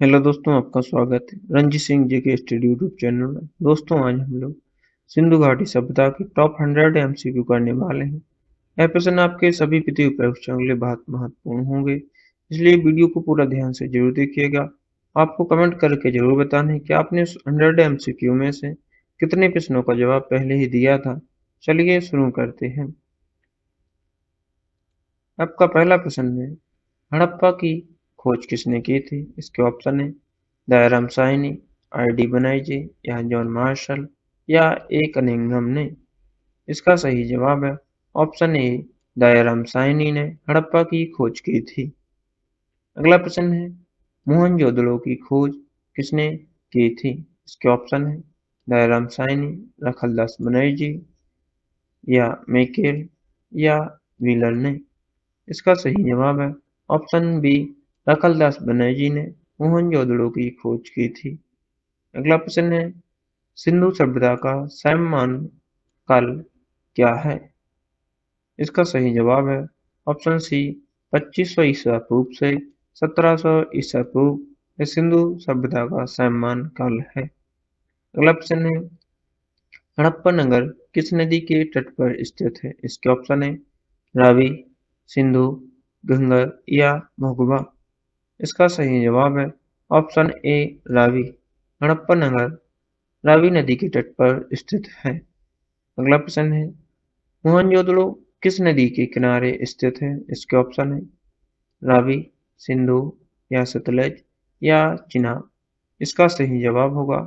Hello दोस्तों, आपका स्वागत है रंजीत सिंह जी के स्टडी यूट्यूब चैनल में। दोस्तों, आज हम लोग सिंधु घाटी सभ्यता की टॉप 100 एमसीक्यू करने वाले हैं। यह प्रश्न आपके सभी प्रतियोगी परीक्षाओं के लिए बहुत महत्वपूर्ण होंगे, इसलिए वीडियो को पूरा ध्यान से जरूर देखिएगा। आपको कमेंट करके जरूर बताना है कि आपने उस 100 एमसीक्यू में से कितने प्रश्नों का जवाब पहले ही दिया था। चलिए शुरू करते हैं। आपका पहला प्रश्न है, हड़प्पा की खोज किसने की थी? इसके ऑप्शन है दयाराम साहनी, आर.डी. बनर्जी या जॉन मार्शल या ए कनिंघम ने। इसका सही जवाब है ऑप्शन ए, दयाराम साहनी ने हड़प्पा की खोज की थी। अगला प्रश्न है, मोहनजोदड़ो की खोज किसने की थी? इसके ऑप्शन है दयाराम साहनी, रखलदास बनर्जी या मैकेल या व्हीलर ने। इसका सही जवाब है ऑप्शन बी, रखलदास बनर्जी ने मोहनजोदड़ो की खोज की थी। अगला प्रश्न है, सिंधु सभ्यता का समकालीन काल क्या है? इसका सही जवाब है ऑप्शन सी, 2500 ईसा पूर्व से 1700 ईसा पूर्व। यह सिंधु सभ्यता का समकालीन काल है। अगला प्रश्न है, हड़प्पा नगर किस नदी के तट पर स्थित है? इसके ऑप्शन है रावी, सिंधु, गंगा या मोगवा। इसका सही जवाब है ऑप्शन ए, रावी। हड़प्पा नगर रावी नदी के तट पर स्थित है। अगला प्रश्न है, मोहनजोदड़ो किस नदी के किनारे स्थित है? इसके ऑप्शन है रावी, सिंधु या सतलज या चिनाब। इसका सही जवाब होगा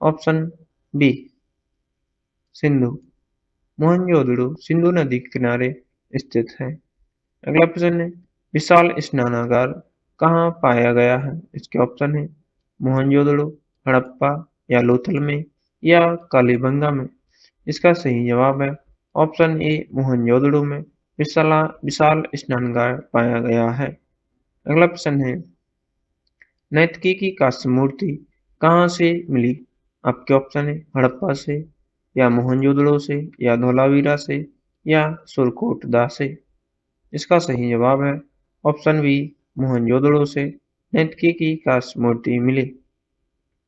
ऑप्शन बी, सिंधु। मोहनजोदड़ो सिंधु नदी के किनारे स्थित है। अगला प्रश्न है, विशाल स्नानागार कहाँ पाया गया है? इसके ऑप्शन है मोहनजोदड़ो, हड़प्पा या लोथल में या कालीबंगा में। इसका सही जवाब है ऑप्शन ए, मोहनजोदड़ो में विशाल स्नानागार पाया गया है। अगला प्रश्न है, नैत्की की कांस्य मूर्ति कहाँ से मिली? आपके ऑप्शन है हड़प्पा से या मोहनजोदड़ो से या धोलावीरा से या सुरकोटदा से। इसका सही जवाब है ऑप्शन बी, मोहनजोदड़ो से नैत्की की कांस्य मूर्ति मिली।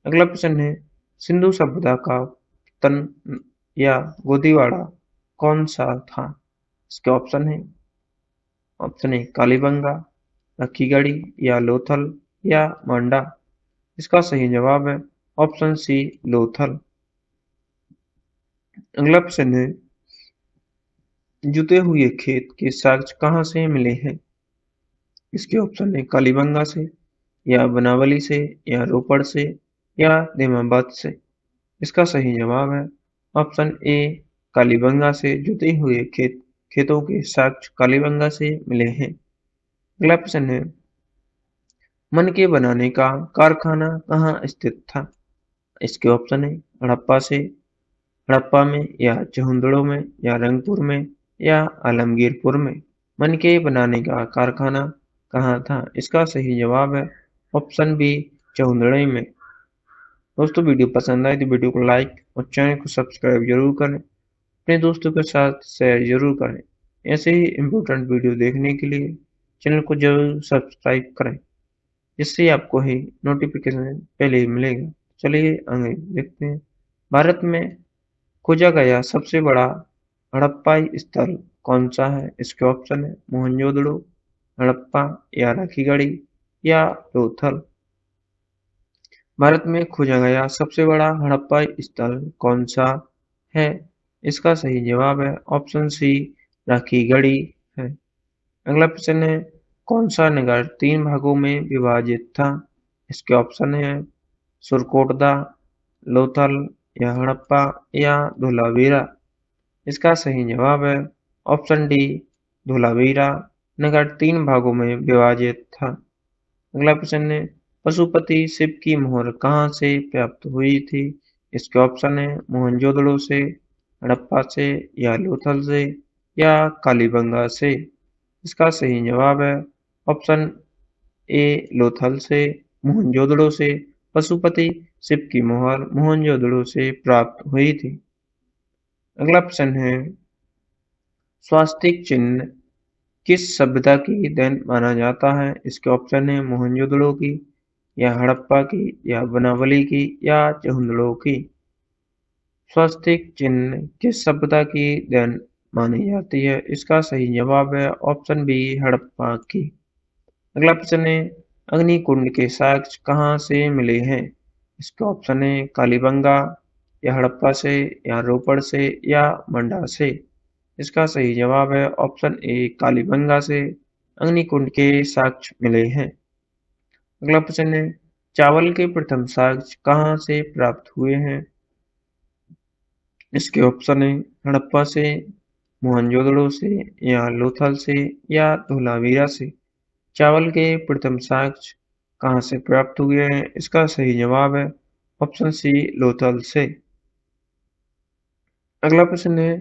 अगला प्रश्न है, सिंधु सभ्यता का पतन या गोदीवाड़ा कौन सा था? इसके ऑप्शन है कालीबंगा, रखीगढ़ी या लोथल या मांडा। इसका सही जवाब है ऑप्शन सी, लोथल। अगला प्रश्न है, जुते हुए खेत के साक्ष्य कहाँ से मिले हैं? इसके ऑप्शन है कालीबंगा से या बनावली से या रोपड़ से या निजामाबाद से। इसका सही जवाब है ऑप्शन ए, कालीबंगा से। जुते हुए खेतों के साक्ष्य कालीबंगा से मिले हैं। अगला प्रश्न है, मन के बनाने का कारखाना कहाँ स्थित था? इसके ऑप्शन है हड़प्पा में या चहुंदड़ो में या रंगपुर में या आलमगीरपुर में। मन के बनाने का कारखाना कहाँ था? इसका सही जवाब है ऑप्शन बी, चहुंदड़ो में। दोस्तों, वीडियो पसंद आए तो वीडियो को लाइक और चैनल को सब्सक्राइब जरूर करें। अपने दोस्तों के साथ शेयर जरूर करें। ऐसे ही इम्पोर्टेंट वीडियो देखने के लिए चैनल को जरूर सब्सक्राइब करें, जिससे आपको ही नोटिफिकेशन पहले ही मिलेगा। चलिए आगे देखते हैं। भारत में खोजा गया सबसे बड़ा हड़प्पाई स्थल कौन सा है? इसके ऑप्शन है मोहनजोदड़ो, हड़प्पा या रखीगढ़ी या लोथल। भारत में खोजा गया सबसे बड़ा हड़प्पाई स्थल कौन सा है? इसका सही जवाब है ऑप्शन सी, रखीगढ़ी है। अगला प्रश्न है, कौन सा नगर 3 भागों में विभाजित था? इसके ऑप्शन है सुरकोटदा, लोथल या हड़प्पा या धोलावीरा। इसका सही जवाब है ऑप्शन डी, धोलावीरा नगर 3 भागों में विभाजित था। अगला प्रश्न है, पशुपति शिव की मोहर कहाँ से प्राप्त हुई थी? इसके ऑप्शन है मोहनजोदड़ो से, हड़प्पा से या लोथल से या कालीबंगा से। इसका सही जवाब है ऑप्शन ए, लोथल से। मोहनजोदड़ो से पशुपति शिव की मोहर मोहनजोदड़ो से प्राप्त हुई थी। अगला प्रश्न है, स्वास्तिक चिन्ह किस सभ्यता की देन माना जाता है? इसके ऑप्शन है मोहनजोदड़ो की या हड़प्पा की या बनावली की या चहुंदड़ों की? स्वस्तिक चिन्ह किस सभ्यता की देन मानी जाती है? इसका सही जवाब है ऑप्शन बी, हड़प्पा की। अगला प्रश्न है, अग्निकुंड के साक्ष्य कहाँ से मिले हैं? इसके ऑप्शन है कालीबंगा या हड़प्पा से या रोपड़ से या मंडा से। इसका सही जवाब है ऑप्शन ए, कालीबंगा से अग्निकुंड के साक्ष्य मिले हैं। अगला प्रश्न है, चावल के प्रथम साक्ष्य कहाँ से प्राप्त हुए हैं? इसके ऑप्शन है हड़प्पा से, मोहनजोदड़ो से या लोथल से या धोलावीरा से। चावल के प्रथम साक्ष्य कहाँ से प्राप्त हुए हैं? इसका सही जवाब है ऑप्शन सी, लोथल से। अगला प्रश्न है,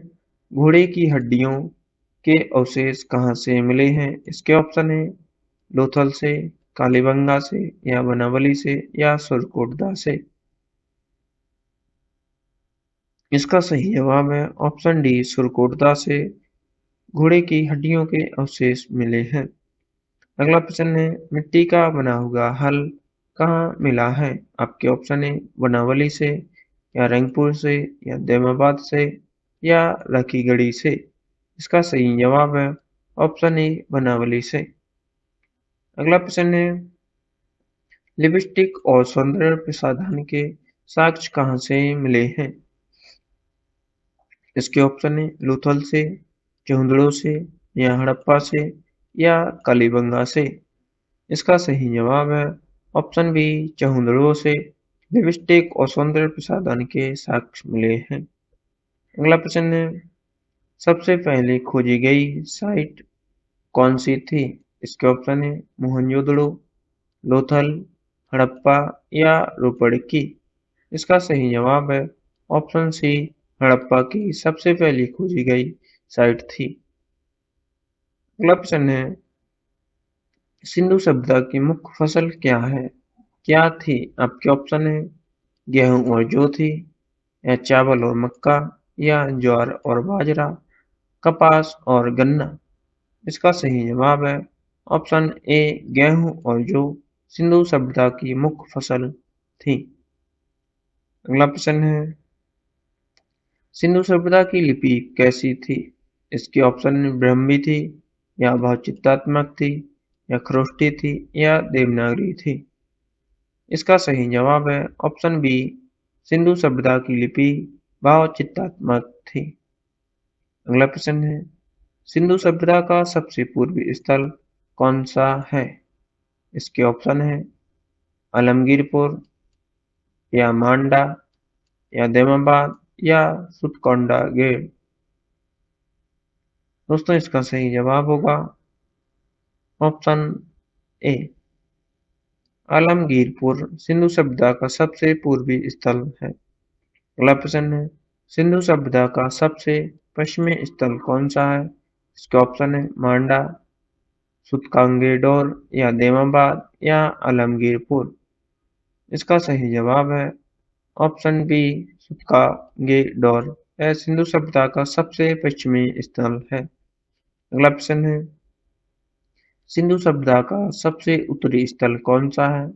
घोड़े की हड्डियों के अवशेष कहाँ से मिले हैं? इसके ऑप्शन है लोथल से, कालीबंगा से या बनावली से या सुरकोटदा से। इसका सही जवाब है ऑप्शन डी, सुरकोटदा से घोड़े की हड्डियों के अवशेष मिले हैं। अगला प्रश्न है, मिट्टी का बना हुआ हल कहाँ मिला है? आपके ऑप्शन है बनावली से या रंगपुर से या देमाबाद से या रखीगढ़ी से। इसका सही जवाब है ऑप्शन ए, बनावली से। अगला प्रश्न है, लिपस्टिक और सौंदर्य प्रसाधन के साक्ष्य कहाँ से मिले हैं? इसके ऑप्शन है लोथल से, चहुंदड़ो से या हड़प्पा से या कालीबंगा से। इसका सही जवाब है ऑप्शन बी, चहुंदड़ो से लिपस्टिक और सौंदर्य प्रसाधन के साक्ष्य मिले हैं। अगला प्रश्न है, सबसे पहले खोजी गई साइट कौन सी थी? इसके ऑप्शन है मोहनजोदड़ो, लोथल, हड़प्पा या रोपड़ की। इसका सही जवाब है ऑप्शन सी, हड़प्पा की सबसे पहली खोजी गई साइट थी। अगला प्रश्न है, सिंधु सभ्यता की मुख्य फसल क्या थी? आपके ऑप्शन है गेहूं और जौ थी या चावल और मक्का या ज्वार और बाजरा, कपास और गन्ना। इसका सही जवाब है ऑप्शन ए, गेहूं और जौ सिंधु सभ्यता की मुख्य फसल थी। अगला प्रश्न है, सिंधु सभ्यता की लिपि कैसी थी? इसके ऑप्शन ब्राह्मी थी या भावचित्रात्मक थी या खरोष्टी थी या देवनागरी थी। इसका सही जवाब है ऑप्शन बी, सिंधु सभ्यता की लिपि भावचित्रात्मक थी। अगला प्रश्न है, सिंधु सभ्यता का सबसे पूर्वी स्थल कौन सा है? इसके ऑप्शन है आलमगीरपुर या मांडा या देमाबाद या सुतकोंडा गेट। दोस्तों इसका सही जवाब होगा ऑप्शन ए, आलमगीरपुर सिंधु सभ्यता का सबसे पूर्वी स्थल है। अगला प्रश्न है, सिंधु सभ्यता का सबसे पश्चिमी स्थल कौन सा है? इसके ऑप्शन है मांडा, सुतकांगेडोर या देमाबाद या आलमगीरपुर। इसका सही जवाब है ऑप्शन बी, सुतकांगेडोर। यह सिंधु सभ्यता का सबसे पश्चिमी स्थल है। अगला प्रश्न है, सिंधु सभ्यता का सबसे उत्तरी स्थल कौन सा है?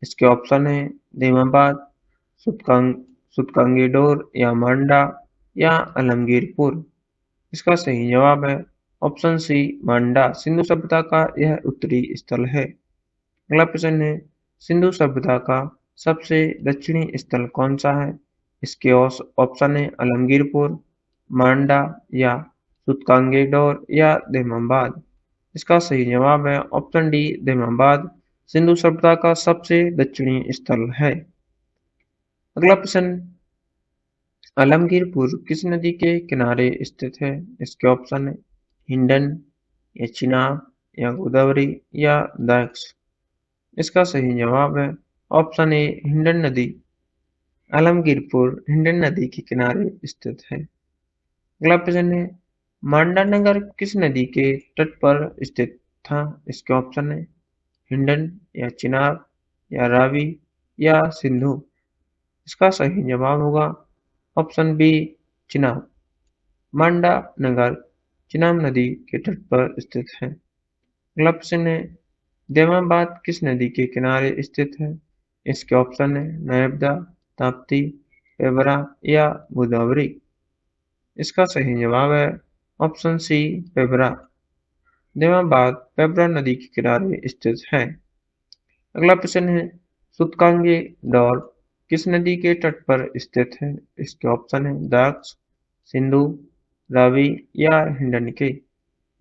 इसके ऑप्शन है देमाबाद, सुतकांग सुतकांगेडोर या मांडा या आलमगीरपुर। इसका सही जवाब है ऑप्शन सी, मांडा सिंधु सभ्यता का यह उत्तरी स्थल है। अगला प्रश्न है, सिंधु सभ्यता का सबसे दक्षिणी स्थल कौन सा है? इसके ऑप्शन है आलमगीरपुर, मांडा या सुतकांगेडोर या देमाबाद। इसका सही जवाब है ऑप्शन डी, देमाबाद सिंधु सभ्यता का सबसे दक्षिणी स्थल है। अगला प्रश्न, आलमगीरपुर किस नदी के किनारे स्थित है? इसके ऑप्शन है हिंडन या चिनाब या गोदावरी या दक्ष। इसका सही जवाब है ऑप्शन ए, हिंडन नदी। आलमगीरपुर हिंडन नदी के किनारे स्थित है। अगला प्रश्न है, मांडा नगर किस नदी के तट पर स्थित था? इसके ऑप्शन है हिंडन या चिनाब या रावी या सिंधु। इसका सही जवाब होगा ऑप्शन बी, चिनाब। मांडा नगर चिनाब नदी के तट पर स्थित है। अगला प्रश्न है, देवाबाद किस नदी के किनारे स्थित है? इसके ऑप्शन है नर्मदा, ताप्ती, पेबरा या गोदावरी। इसका सही जवाब है ऑप्शन सी पेबरा। देवाबाद पेबरा नदी के किनारे स्थित है। अगला प्रश्न है सूतकांगे डॉर किस नदी के तट पर स्थित है? इसके ऑप्शन है दक्ष, सिंधु, रावी या हिंडनके।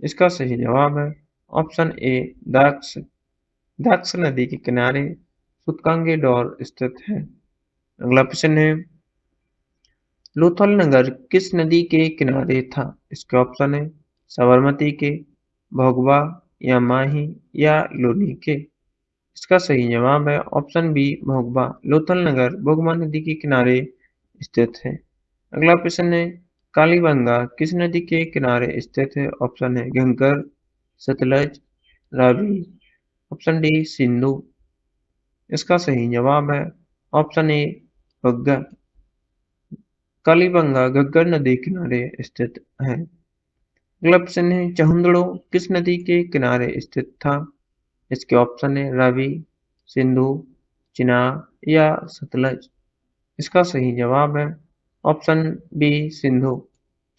इसका सही जवाब है ऑप्शन ए दक्ष। दक्ष नदी के किनारे सूतकांगे डॉर स्थित है। अगला प्रश्न है लोथल नगर किस नदी के किनारे था? इसके ऑप्शन है साबरमती के, भोगवा या माही या लूनी के। इसका सही जवाब है ऑप्शन बी भोगवा। लोथल नगर भोगवा नदी के किनारे स्थित है। अगला प्रश्न है कालीबंगा किस नदी के किनारे स्थित है? ऑप्शन है घग्गर, सतलज, रावी। Option D Sindhu. इसका सही जवाब है ऑप्शन ए घग्गर। कालीबंगा घग्गर नदी किनारे स्थित है। अगला प्रश्न है चहुंदड़ो किस नदी के किनारे स्थित था? इसके ऑप्शन है रावी, सिंधु, चिनाब या सतलज। इसका सही जवाब है ऑप्शन बी सिंधु।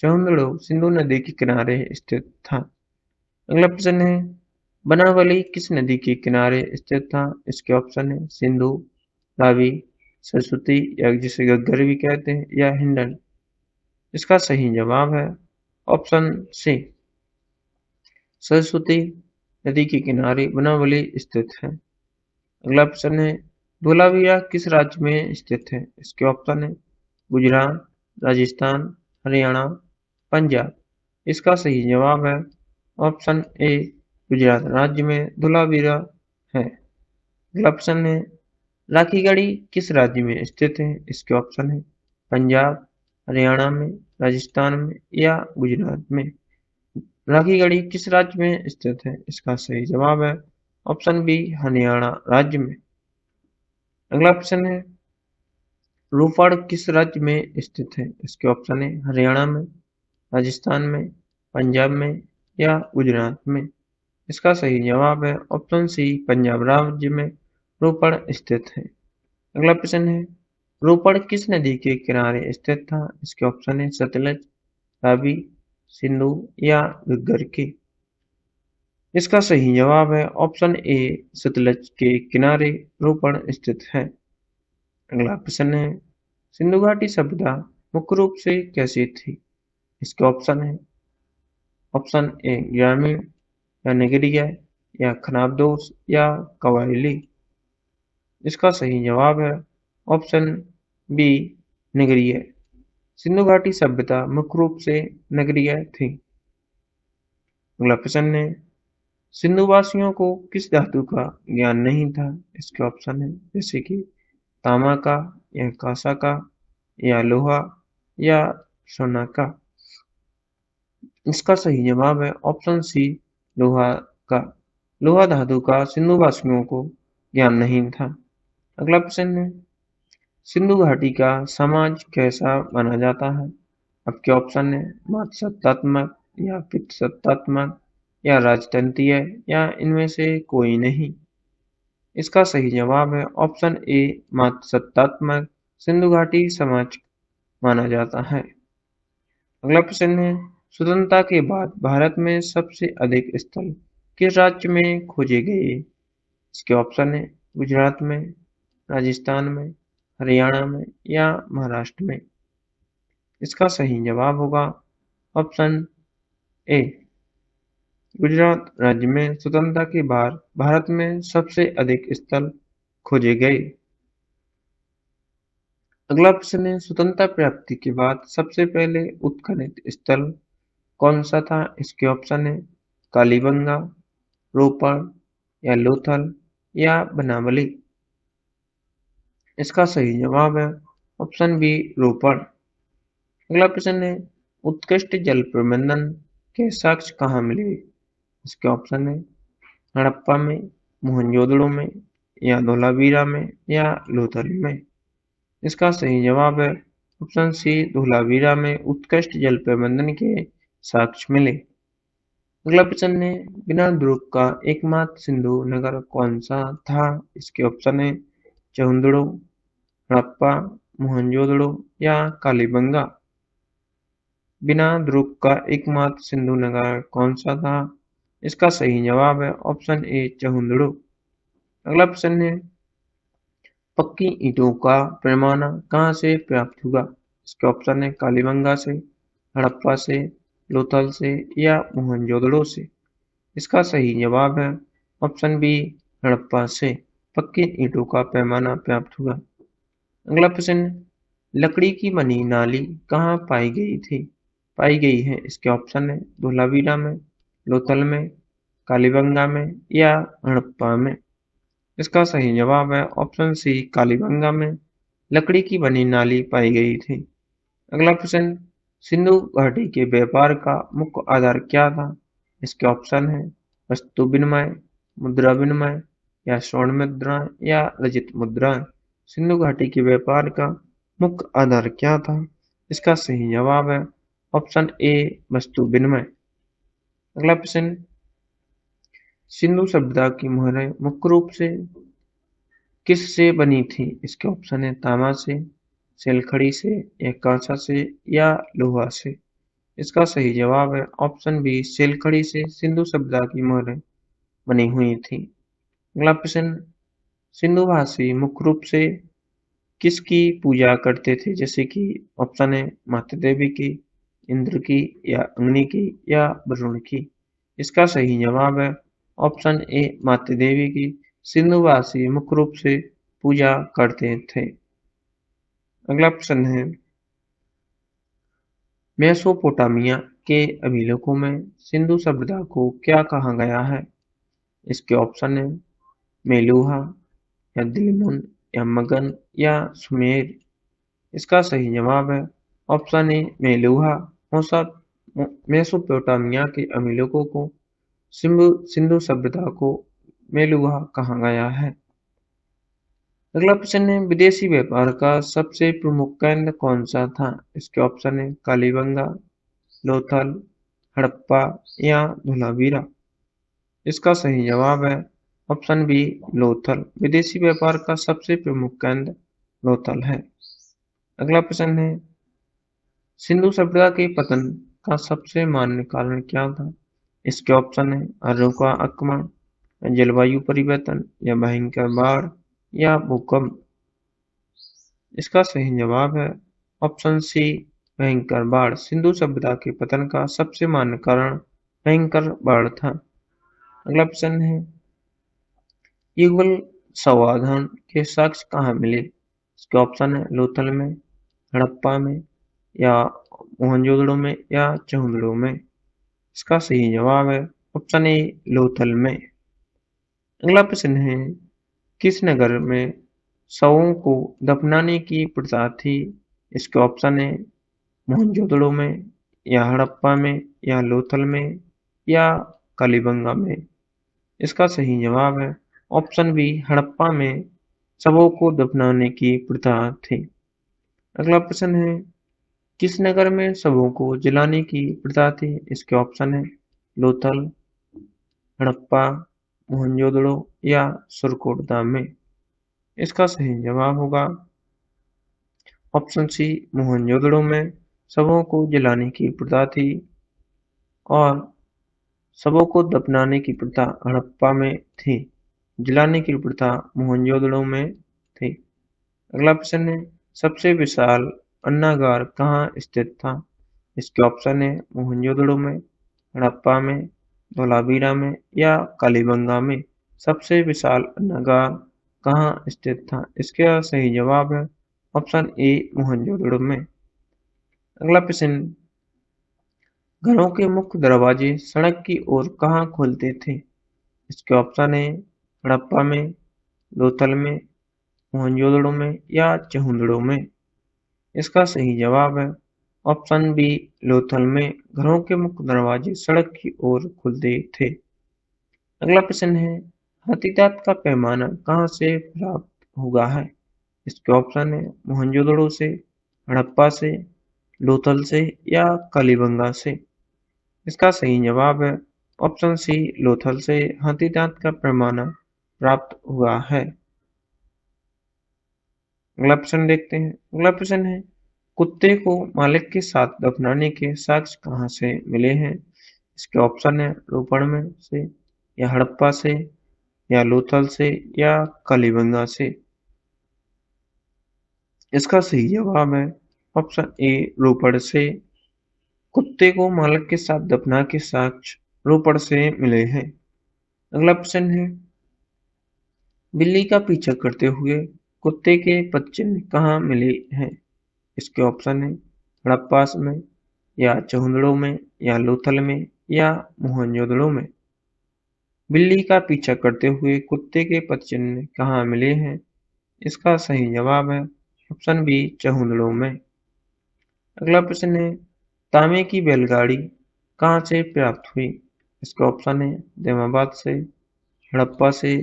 चहुंदड़ो सिंधु नदी के किनारे स्थित था। अगला प्रश्न है बनावली किस नदी के किनारे स्थित था? इसके ऑप्शन है सिंधु, रावी, सरस्वती या जिसे घग्गर भी कहते हैं या हिंडन। इसका सही जवाब है ऑप्शन सी सरस्वती नदी के किनारे बनावली स्थित है। अगला प्रश्न है धोलावीरा किस राज्य में स्थित है? इसके ऑप्शन है गुजरात, राजस्थान, हरियाणा, पंजाब। इसका सही जवाब है ऑप्शन ए गुजरात राज्य में धोलावीरा है। अगला प्रश्न है राखीगढ़ी किस राज्य में स्थित है? इसके ऑप्शन है पंजाब, हरियाणा में, राजस्थान में या गुजरात में। राखीगढ़ी किस राज्य में स्थित है? इसका सही जवाब है ऑप्शन बी हरियाणा राज्य में। अगला प्रश्न है रोपड़ किस राज्य में स्थित है? इसके ऑप्शन है हरियाणा में, राजस्थान में, पंजाब में या गुजरात में। इसका सही जवाब है ऑप्शन सी पंजाब राज्य में रोपड़ स्थित है। अगला प्रश्न है रोपड़ किस नदी के किनारे स्थित था? इसके ऑप्शन है सतलज, रावी, सिंधु या घग्गर के। इसका सही जवाब है ऑप्शन ए सतलज के किनारे रोपड़ स्थित है। अगला प्रश्न है सिंधु घाटी सभ्यता मुख्य रूप से कैसी थी? इसके ऑप्शन है ऑप्शन ए ग्रामीण या नगरीय या खानाबदोश या कबायली। इसका सही जवाब है ऑप्शन बी नगरीय। सिंधु घाटी सभ्यता मुख्य रूप से नगरीय थी। अगला प्रश्न है सिंधु वासियों को किस धातु का ज्ञान नहीं था? इसके ऑप्शन है जैसे कि तांबा का या कांसा का या लोहा या सोना का। इसका सही जवाब है ऑप्शन सी लोहा का। लोहा धातु का सिंधु वासियों को ज्ञान नहीं था। अगला प्रश्न है सिंधु घाटी का समाज कैसा माना जाता है? आपके ऑप्शन है मातृसत्तात्मक या पितृसत्तात्मक या राजतंत्रीय या इनमें से कोई नहीं। इसका सही जवाब है ऑप्शन ए मातृसत्तात्मक सिंधु घाटी समाज माना जाता है। अगला प्रश्न है स्वतंत्रता के बाद भारत में सबसे अधिक स्थल किस राज्य में खोजे गए? इसके ऑप्शन है गुजरात में, राजस्थान में, हरियाणा में या महाराष्ट्र में। इसका सही जवाब होगा ऑप्शन ए गुजरात राज्य में स्वतंत्रता के बाद भारत में सबसे अधिक स्थल खोजे गए। अगला प्रश्न है स्वतंत्रता प्राप्ति के बाद सबसे पहले उत्खनन स्थल कौन सा था? इसके ऑप्शन है कालीबंगा, रोपड़ या लोथल या बनावली। इसका सही जवाब है ऑप्शन बी रोपड़। अगला प्रश्न है उत्कृष्ट जल प्रबंधन के साक्ष्य कहाँ मिले? इसके ऑप्शन है हड़प्पा में, मोहनजोदड़ो में या धोलावीरा में या लोथल में। इसका सही जवाब है ऑप्शन सी धोलावीरा में उत्कृष्ट जल प्रबंधन के साक्ष्य मिले। अगला प्रश्न है, बिना द्रुप का एकमात्र सिंधु नगर कौन सा था? इसके ऑप्शन है चहुंदड़ो, हड़प्पा, मोहनजोदड़ो या कालीबंगा। बिना द्रुप का एकमात्र सिंधु नगर कौन सा था? इसका सही जवाब है ऑप्शन ए चहुंदड़ो। अगला प्रश्न है, पक्की ईंटों का पैमाना कहाँ से प्राप्त हुआ? इसके ऑप्शन है कालीबंगा से, हड़प्पा से, लोथल से या मोहनजोदड़ो से। इसका सही जवाब है ऑप्शन बी हड़प्पा से पक्की ईंटों का पैमाना प्राप्त हुआ। अगला प्रश्न, लकड़ी की बनी नाली कहाँ पाई गई थी? पाई गई है। इसके ऑप्शन है धोलावीरा में, लोथल में, कालीबंगा में या हड़प्पा में। इसका सही जवाब है ऑप्शन सी कालीबंगा में लकड़ी की बनी नाली पाई गई थी। अगला प्रश्न, सिंधु घाटी के व्यापार का मुख्य आधार क्या था? इसके ऑप्शन है वस्तु विनिमय, मुद्रा विनिमय या स्वर्ण मुद्रा या रजत मुद्रा। सिंधु घाटी के व्यापार का मुख्य आधार क्या था? इसका सही जवाब है ऑप्शन ए वस्तु विनिमय। अगला प्रश्न, सिंधु सभ्यता की मोहरें मुख्य रूप से किस से बनी थी? इसके ऑप्शन है तांबा से, सेलखड़ी से या कांसा से या लोहा से। इसका सही जवाब है ऑप्शन बी सेलखड़ी से सिंधु सभ्यता की मोहरें बनी हुई थी। अगला प्रश्न, सिंधु भाषी मुख्य रूप से किसकी पूजा करते थे? जैसे कि ऑप्शन है माता देवी की, इंद्र की या अग्नि की या वरुण की। इसका सही जवाब है ऑप्शन ए माता देवी की सिंधुवासी मुख्य रूप से पूजा करते थे। अगला प्रश्न है, मेसोपोटामिया के अभिलेखों में सिंधु सभ्यता को क्या कहा गया है? इसके ऑप्शन है मेलुहा या दिलमुन या मगन या सुमेर। इसका सही जवाब है ऑप्शन ए मेलुहा। मेसोपोटामिया के अभिलेखों को सिंधु सभ्यता को मेलुहा कहा गया है। अगला प्रश्न है, विदेशी व्यापार का सबसे प्रमुख केंद्र कौन सा था? इसके ऑप्शन है कालीबंगा, लोथल, हड़प्पा या धोलावीरा। इसका सही जवाब है ऑप्शन बी लोथल। विदेशी व्यापार का सबसे प्रमुख केंद्र लोथल है। अगला प्रश्न है, सिंधु सभ्यता के पतन का सबसे मान्य कारण क्या था? इसके ऑप्शन है आर्यों का आक्रमण, जलवायु परिवर्तन या भयंकर बाढ़ या भूकंप। इसका सही जवाब है ऑप्शन सी भयंकर बाढ़। सिंधु सभ्यता के पतन का सबसे मान्य कारण भयंकर बाढ़ था। अगला प्रश्न है, युगल संवर्धन के साक्ष्य कहाँ मिले? इसके ऑप्शन है लोथल में, हड़प्पा में या मोहनजोदड़ो में या चहुंदड़ो में। इसका सही जवाब है ऑप्शन ए लोथल में। अगला प्रश्न है, किस नगर में शवों को दफनाने की प्रथा थी? इसके ऑप्शन है मोहनजोदड़ो में या हड़प्पा में या लोथल में या कालीबंगा में। इसका सही जवाब है ऑप्शन बी हड़प्पा में शवों को दफनाने की प्रथा थी। अगला प्रश्न है, किस नगर में शवों को जलाने की प्रथा थी? इसके ऑप्शन है लोथल, हड़प्पा, मोहनजोदड़ो या सुरकोटदा में। इसका सही जवाब होगा ऑप्शन सी मोहनजोदड़ो में शवों को जलाने की प्रथा थी और शवों को दफनाने की प्रथा हड़प्पा में थी। जलाने की प्रथा मोहनजोदड़ो में थी। अगला प्रश्न है, सबसे विशाल अन्नागार कहाँ स्थित था? इसके ऑप्शन है मोहनजोदड़ो में, हड़प्पा में, धोलावीरा में या कालीबंगा में। सबसे विशाल अन्नागार कहाँ स्थित था? इसका सही जवाब है ऑप्शन ए मोहनजोदड़ो में। अगला प्रश्न, घरों के मुख्य दरवाजे सड़क की ओर कहाँ खुलते थे? इसके ऑप्शन है हड़प्पा में, लोथल में, मोहनजोदड़ो में या चहुंदड़ो में। इसका सही जवाब है ऑप्शन बी लोथल में। घरों के मुख्य दरवाजे सड़क की ओर खुलते थे। अगला प्रश्न है, हाथीदांत का पैमाना कहाँ से प्राप्त हुआ है? इसके ऑप्शन है मोहनजोदड़ो से, हड़प्पा से, लोथल से या कालीबंगा से। इसका सही जवाब है ऑप्शन सी लोथल से हाथी दांत का पैमाना प्राप्त हुआ है। अगला प्रश्न देखते हैं। अगला प्रश्न है, कुत्ते को मालिक के साथ दफनाने के साक्ष्य कहाँ से मिले हैं? इसके ऑप्शन है रोपड़ में से, या हड़प्पा से, या लोथल से, या कालीबंगा से। इसका सही जवाब है ऑप्शन ए रोपड़ से। कुत्ते को मालिक के साथ दफना के साक्ष्य रोपड़ से मिले हैं। अगला प्रश्न है, बिल्ली का पीछा करते हुए कुत्ते के पदचिन्ह कहाँ मिले हैं? इसके ऑप्शन है हड़प्पा में, या चहुंदड़ो में, या लोथल में, या मोहनजोदड़ो में। बिल्ली का पीछा करते हुए कुत्ते के पदचिन्ह कहाँ मिले हैं? इसका सही जवाब है ऑप्शन बी चहुंदड़ो में। अगला प्रश्न है, तांबे की बैलगाड़ी कहाँ से प्राप्त हुई? इसका ऑप्शन है देमाबाद से, हड़प्पा से,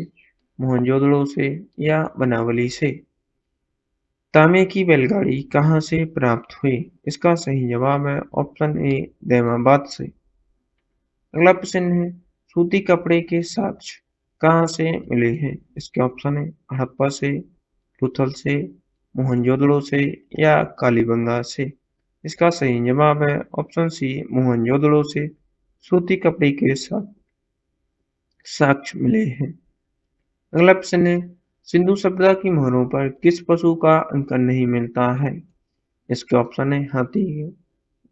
मोहनजोदड़ो से, या बनावली से। तांबे की बैलगाड़ी कहाँ से प्राप्त हुई? इसका सही जवाब है ऑप्शन ए देमाबाद से। अगला प्रश्न है, सूती कपड़े के साक्ष्य कहाँ से मिले हैं? इसके ऑप्शन है हड़प्पा से, लोथल से, मोहनजोदड़ो से, या कालीबंगा से। इसका सही जवाब है ऑप्शन सी मोहनजोदड़ो से सूती कपड़े के साथ साक्ष्य मिले हैं। अगला प्रश्न है, सिंधु सभ्यता की मोहरों पर किस पशु का अंकन नहीं मिलता है? इसके ऑप्शन है हाथी,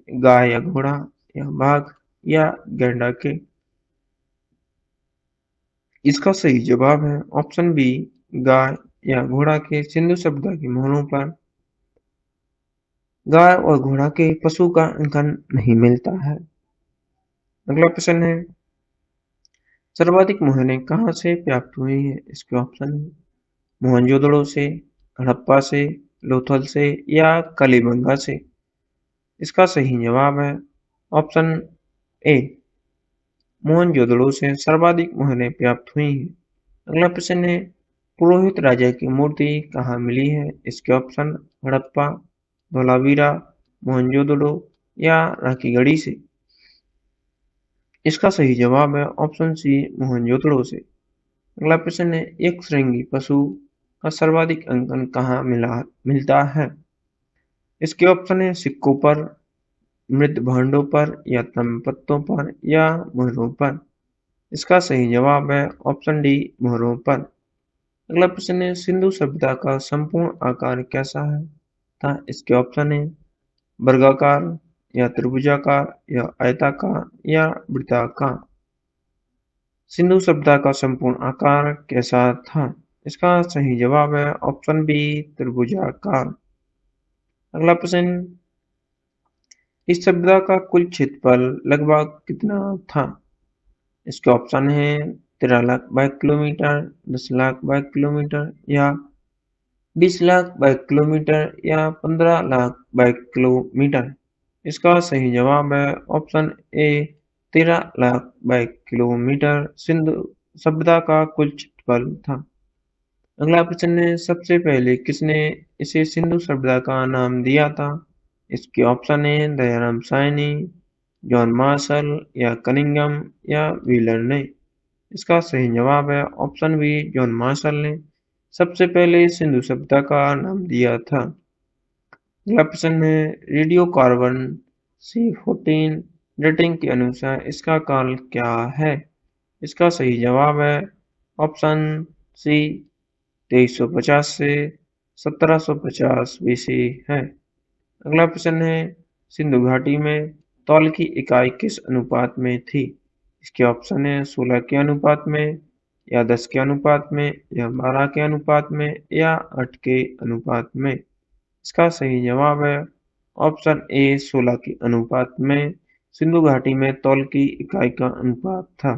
गाय या घोड़ा, या बाघ, या गैंडा के। इसका सही जवाब है ऑप्शन बी गाय या घोड़ा के सिंधु सभ्यता की मोहरों पर गाय और घोड़ा के पशु का अंकन नहीं मिलता है। अगला प्रश्न है, सर्वाधिक मोहरें कहाँ से प्राप्त हुई हैं? इसके ऑप्शन है मोहनजोदड़ो से, हड़प्पा से, लोथल से, या कलिबंगा से। इसका सही जवाब है ऑप्शन ए मोहनजोदड़ो से सर्वाधिक मोहरें प्राप्त हुई हैं। अगला प्रश्न है, पुरोहित राजा की मूर्ति कहाँ मिली है? इसके ऑप्शन हड़प्पा, धोलावीरा, मोहनजोदड़ो, या राखीगढ़ी से। इसका सही जवाब है ऑप्शन सी मोहनजोदड़ो से। अगला प्रश्न है, एक श्रृंगी पशु का सर्वाधिक अंकन कहाँ मिलता है? इसके ऑप्शन है सिक्कों पर, मृत भांडों पर, या तंबपत्तों पर, या मुहरों पर। इसका सही जवाब है ऑप्शन डी मुहरों पर। अगला प्रश्न है, सिंधु सभ्यता का संपूर्ण आकार कैसा है था? इसके ऑप्शन है वर्गाकार, या त्रिभुजाकार, या आयताकार, या वृत्ताकार। सिंधु सभ्यता का संपूर्ण आकार कैसा था? इसका सही जवाब है ऑप्शन बी त्रिभुजाकार। अगला प्रश्न, इस सभ्यता का कुल क्षेत्रफल लगभग कितना था? इसके ऑप्शन है 13 लाख वर्ग किलोमीटर, 10 लाख वर्ग किलोमीटर, या 20 लाख वर्ग किलोमीटर, या 15 लाख वर्ग किलोमीटर। इसका सही जवाब है ऑप्शन ए 13 लाख वर्ग किलोमीटर सिंधु सभ्यता का कुल क्षेत्रफल था। अगला प्रश्न है, सबसे पहले किसने इसे सिंधु सभ्यता का नाम दिया था? इसके ऑप्शन है दयाराम साहनी, जॉन मार्शल, या कनिंघम, या व्हीलर ने। इसका सही जवाब है ऑप्शन बी जॉन मार्शल ने सबसे पहले सिंधु सभ्यता का नाम दिया था। अगला प्रश्न है, रेडियो कार्बन C14 डेटिंग के अनुसार इसका काल क्या है? इसका सही जवाब है ऑप्शन सी 2350 से 1750 BC है। अगला प्रश्न है, सिंधु घाटी में तौल की इकाई किस अनुपात में थी? इसके ऑप्शन है 16 के अनुपात में, या 10 के अनुपात में, या 12 के अनुपात में, या 8 के अनुपात में। इसका सही जवाब है ऑप्शन ए 16 के अनुपात में सिंधु घाटी में तौल की इकाई का अनुपात था।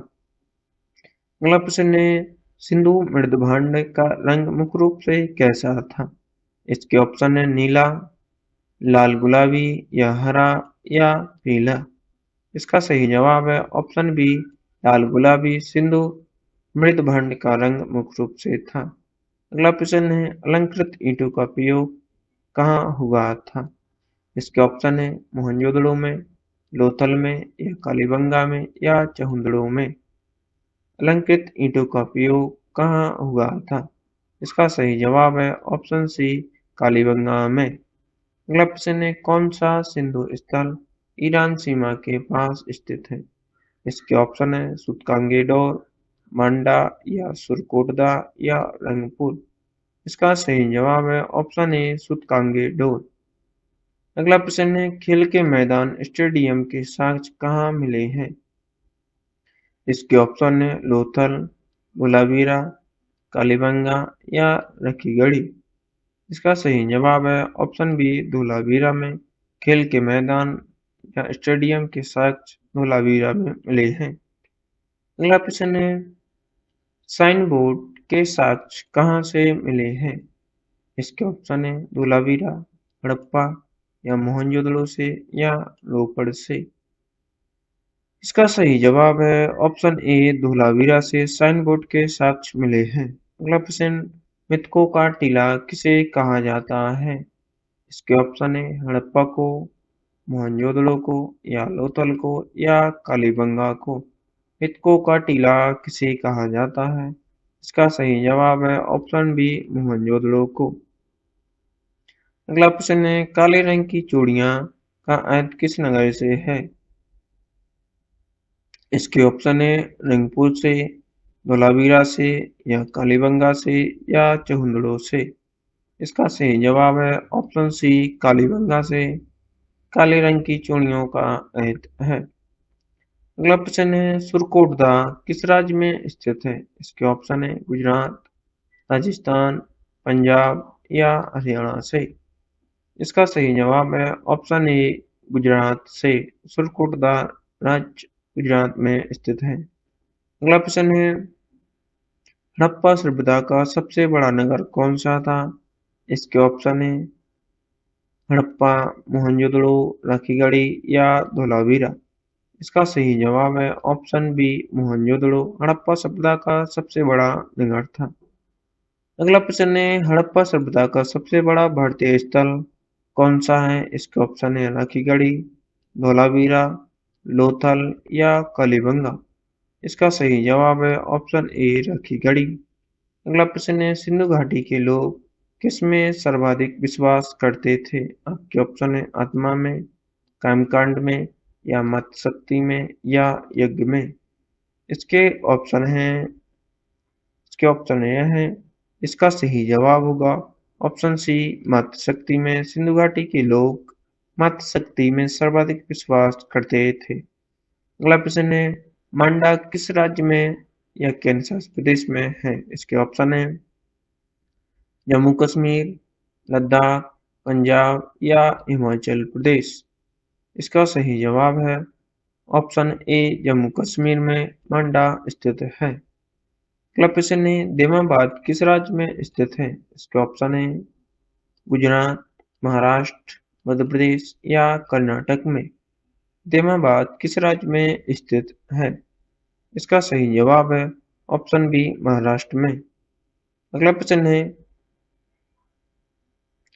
अगला प्रश्न है, सिंधु मृदभांड का रंग मुख्य रूप से कैसा था? इसके ऑप्शन है नीला, लाल गुलाबी, या हरा, या पीला। इसका सही जवाब है ऑप्शन बी लाल गुलाबी सिंधु मृदभांड का रंग मुख्य रूप से था। अगला प्रश्न है, अलंकृत ईंटों का प्रयोग कहाँ हुआ था? इसके ऑप्शन है मोहनजोदड़ो में, लोथल में या कालीबंगा में या चहुंदड़ों में? अलंकृत ईंटों का उपयोग कहाँ हुआ था? इसका सही जवाब है ऑप्शन सी, कालीबंगा में। अगला प्रश्न है, कौन सा सिंधु स्थल ईरान सीमा के पास स्थित है? इसके ऑप्शन है सूतकांगे डोर, मांडा या सुरकोटदा या रंगपुर। इसका सही जवाब है ऑप्शन ए, सूतकांगे डोर। अगला प्रश्न है, खेल के मैदान स्टेडियम के साक्ष्य कहाँ मिले हैं? इसके ऑप्शन है लोथल, धोलावीरा, कालीबंगा या रखीगढ़ी। इसका सही जवाब है ऑप्शन बी, धोलावीरा में खेल के मैदान या स्टेडियम के साक्ष्य धोलावीरा में मिले हैं। अगला प्रश्न है, साइन बोर्ड के साक्ष्य कहाँ से मिले हैं? इसके ऑप्शन है धोलावीरा, हड़प्पा या मोहनजोदड़ो से या रोपड़ से। इसका सही जवाब है ऑप्शन ए, धोलावीरा से साइन बोर्ड के साक्ष्य मिले हैं। अगला प्रश्न, मृतकों का टीला किसे कहा जाता है? इसके ऑप्शन है हड़प्पा को, मोहनजोदड़ो को या लोथल को या कालीबंगा को। मृतकों का टीला किसे कहा जाता है? इसका सही जवाब है ऑप्शन बी, मोहनजोदड़ो को। अगला प्रश्न है, काले रंग की चूड़ियां का आयत किस नगर से है? इसके ऑप्शन है रंगपुर से, धोलावीरा से या कालीबंगा से या चहुंदड़ो से। इसका सही जवाब है ऑप्शन सी, कालीबंगा से काले रंग की चूड़ियों का आयत है। अगला प्रश्न है, सुरकोटदा किस राज्य में स्थित है? इसके ऑप्शन है गुजरात, राजस्थान, पंजाब या हरियाणा से। इसका सही जवाब है ऑप्शन ए, गुजरात से। सुरकोटदा राज्य गुजरात में स्थित है। अगला प्रश्न है, हड़प्पा सभ्यता का सबसे बड़ा नगर कौन सा था? इसके ऑप्शन है हड़प्पा, मोहनजोदड़ो, राखीगढ़ी या धोलावीरा। इसका सही जवाब है ऑप्शन बी, मोहनजोदड़ो हड़प्पा सभ्यता का सबसे बड़ा नगर था। अगला प्रश्न है, हड़प्पा सभ्यता का सबसे बड़ा भारतीय स्थल कौन सा है? इसके ऑप्शन है राखीगढ़ी, धोलावीरा, लोथल या कालीबंगा। इसका सही जवाब है ऑप्शन ए, राखीगढ़ी। अगला प्रश्न है, सिंधु घाटी के लोग किसमें सर्वाधिक विश्वास करते थे? आपके ऑप्शन है आत्मा में, कर्मकांड में या मत शक्ति में या यज्ञ में। इसके ऑप्शन यह है, इसका सही जवाब होगा ऑप्शन सी, मत शक्ति में। सिंधु घाटी के लोग मत शक्ति में सर्वाधिक विश्वास करते थे। अगला प्रश्न है, मांडा किस राज्य में या केंद्र शासित प्रदेश में है? इसके ऑप्शन है जम्मू कश्मीर, लद्दाख, पंजाब या हिमाचल प्रदेश। इसका सही जवाब है ऑप्शन ए, जम्मू कश्मीर में मांडा स्थित है। अगला प्रश्न है, देमाबाद किस राज्य में स्थित है? इसके ऑप्शन है गुजरात, महाराष्ट्र, मध्य प्रदेश या कर्नाटक में। देमाबाद किस राज्य में स्थित है? इसका सही जवाब है ऑप्शन बी, महाराष्ट्र में। अगला प्रश्न है,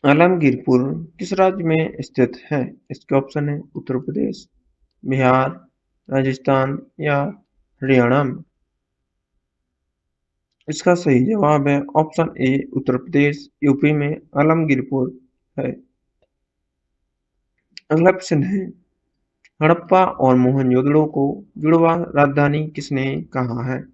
आलमगीरपुर किस राज्य में स्थित है? इसके ऑप्शन है उत्तर प्रदेश, बिहार, राजस्थान या हरियाणा में। इसका सही जवाब है ऑप्शन ए, उत्तर प्रदेश, यूपी में आलमगीरपुर है। अगला प्रश्न है, हड़प्पा और मोहनजोदड़ो को जुड़वा राजधानी किसने कहा है?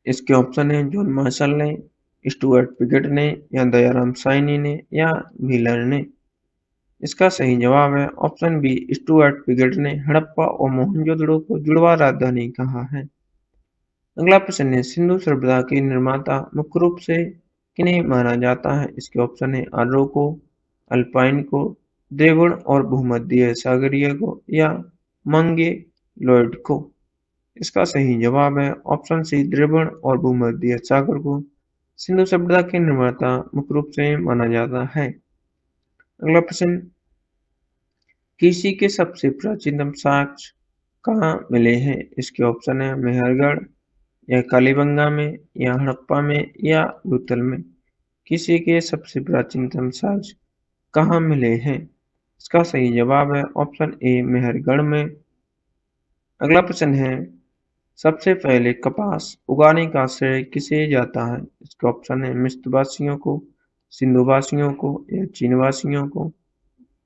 इसके ऑप्शन है जॉन मार्शल ने, स्टुअर्ट पिगट ने या दयाराम साइनी ने या व्हीलर ने। इसका सही जवाब है ऑप्शन बी, स्टुअर्ट पिगट ने हड़प्पा और मोहनजोदड़ो को जुड़वा राजधानी कहा है। अगला प्रश्न है, सिंधु सभ्यता के निर्माता मुख्य रूप से किन्हें माना जाता है? इसके ऑप्शन है आर्य को, अल्पाइन को, द्रविड़ और भूमध्य सागरीय को या मंगोलॉयड को। इसका सही जवाब है ऑप्शन सी, द्रविड़ और भूमध्य सागर को सिंधु सभ्यता के निर्माता मुख्य रूप से माना जाता है। अगला प्रश्न, कृषि के सबसे प्राचीनतम साक्ष्य कहाँ मिले हैं? इसके ऑप्शन है मेहरगढ़ या कालीबंगा में या हड़प्पा में या लोथल में। कृषि के सबसे प्राचीनतम साक्ष्य कहाँ मिले हैं? इसका सही जवाब है ऑप्शन ए मेहरगढ़ में। अगला प्रश्न है, सबसे पहले कपास उगाने का श्रेय किसे जाता है? इसके ऑप्शन है मिस्रवासियों को, सिंधुवासियों को या चीनवासियों को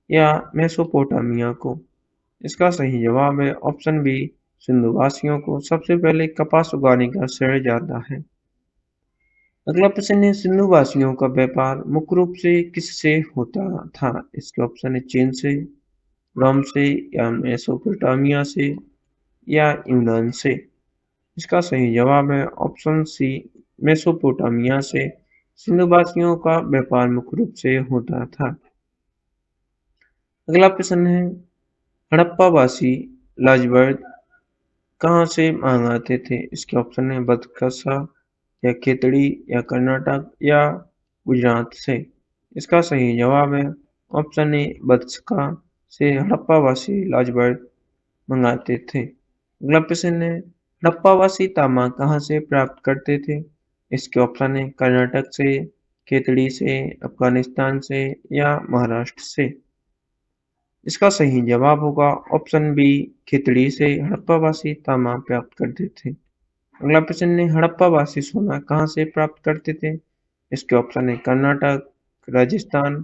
या मेसोपोटामिया को। इसका सही जवाब है ऑप्शन बी सिंधुवासियों को सबसे पहले कपास उगाने का श्रेय जाता है। अगला प्रश्न है, सिंधुवासियों का व्यापार मुख्य रूप से किससे होता था? इसके ऑप्शन है चीन से, रोम से या मेसोपोटामिया से या यूनान से। इसका सही जवाब है ऑप्शन सी मेसोपोटामिया से सिंधुवासियों का व्यापार मुख्य रूप से होता था। अगला प्रश्न है, हड़प्पावासी लाजवर्द कहाँ से मंगाते थे? इसके ऑप्शन है बदकसा या खेतड़ी या कर्नाटक या गुजरात से। इसका सही जवाब है ऑप्शन ए बदकसा से हड़प्पावासी लाजवर्द मंगाते थे। अगला प्रश्न है, हड़प्पावासी तांबा कहाँ से प्राप्त करते थे? इसके ऑप्शन है कर्नाटक से, खेतड़ी से, अफगानिस्तान से या महाराष्ट्र से। इसका सही जवाब होगा ऑप्शन बी खितड़ी से हड़प्पावासी तांबा प्राप्त करते थे। अगला प्रश्न है, हड़प्पावासी सोना कहाँ से प्राप्त करते थे? इसके ऑप्शन है कर्नाटक, राजस्थान,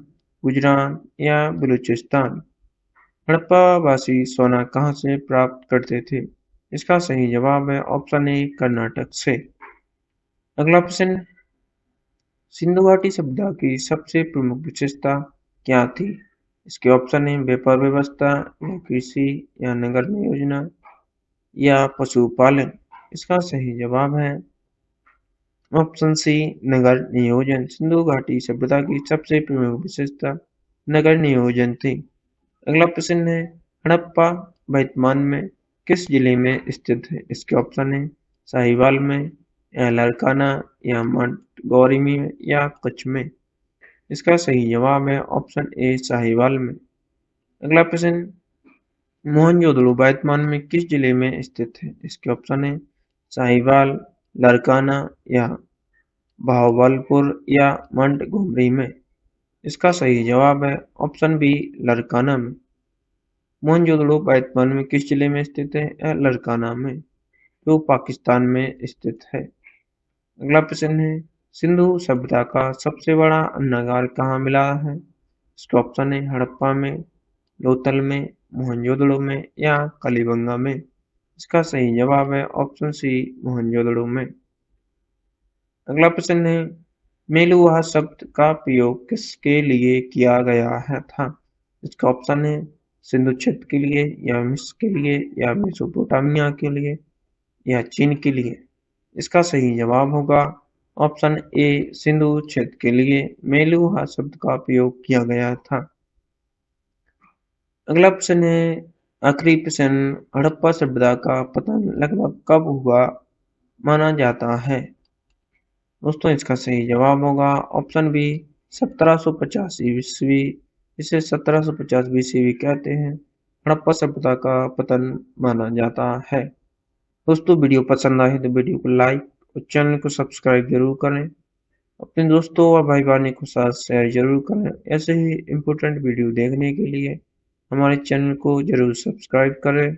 गुजरात या बलूचिस्तान। हड़प्पावासी सोना कहाँ से प्राप्त करते थे? इसका सही जवाब है ऑप्शन ए कर्नाटक से। अगला प्रश्न, सिंधु घाटी सभ्यता की सबसे प्रमुख विशेषता क्या थी? इसके ऑप्शन है व्यापार व्यवस्था या कृषि या नगर नियोजन या पशुपालन। इसका सही जवाब है ऑप्शन सी नगर नियोजन। सिंधु घाटी सभ्यता की सबसे प्रमुख विशेषता नगर नियोजन थी। अगला प्रश्न है, हड़प्पा वर्तमान में किस जिले में स्थित है? इसके ऑप्शन है साहिवाल में या लारकाना या मंटगोरी में या कच्छ में। इसका सही जवाब है ऑप्शन ए साहिवाल में। अगला प्रश्न, मोहनजोदड़ो वर्तमान में किस जिले में स्थित है? इसके ऑप्शन है साहिवाल, लारकाना या भावलपुर या मंटगोमरी में। इसका सही जवाब है ऑप्शन बी लारकाना में। मोहनजोदड़ो वर्तमान में किस जिले में स्थित है? लारकाना में, जो पाकिस्तान में स्थित है। अगला प्रश्न है, सिंधु सभ्यता का सबसे बड़ा अन्नागार कहाँ मिला है? इसके ऑप्शन है हड़प्पा में, लोथल में, मोहनजोदड़ो में या कालीबंगा में। इसका सही जवाब है ऑप्शन सी मोहनजोदड़ो में। अगला प्रश्न है, मेलुहा शब्द का प्रयोग किसके लिए किया गया है था? इसका ऑप्शन है सिंधु क्षेत्र के लिए या मिस्र के लिए या मेसोपोटामिया के लिए या चीन के लिए। इसका सही जवाब होगा ऑप्शन ए सिंधु क्षेत्र के लिए मेलुहा शब्द का प्रयोग किया गया था। अगला प्रश्न है, आखिरी प्रश्न, हड़प्पा सभ्यता का पतन लगभग कब हुआ माना जाता है? दोस्तों इसका सही जवाब होगा ऑप्शन बी 1750 ईस्वी। इसे 1750 ईस्वी कहते हैं। हड़प्पा सभ्यता का पतन माना जाता है। दोस्तों वीडियो पसंद आए तो वीडियो को लाइक और चैनल को सब्सक्राइब जरूर करें। अपने दोस्तों और भाई बहनों के साथ शेयर जरूर करें। ऐसे ही इम्पोर्टेंट वीडियो देखने के लिए हमारे चैनल को जरूर सब्सक्राइब करें।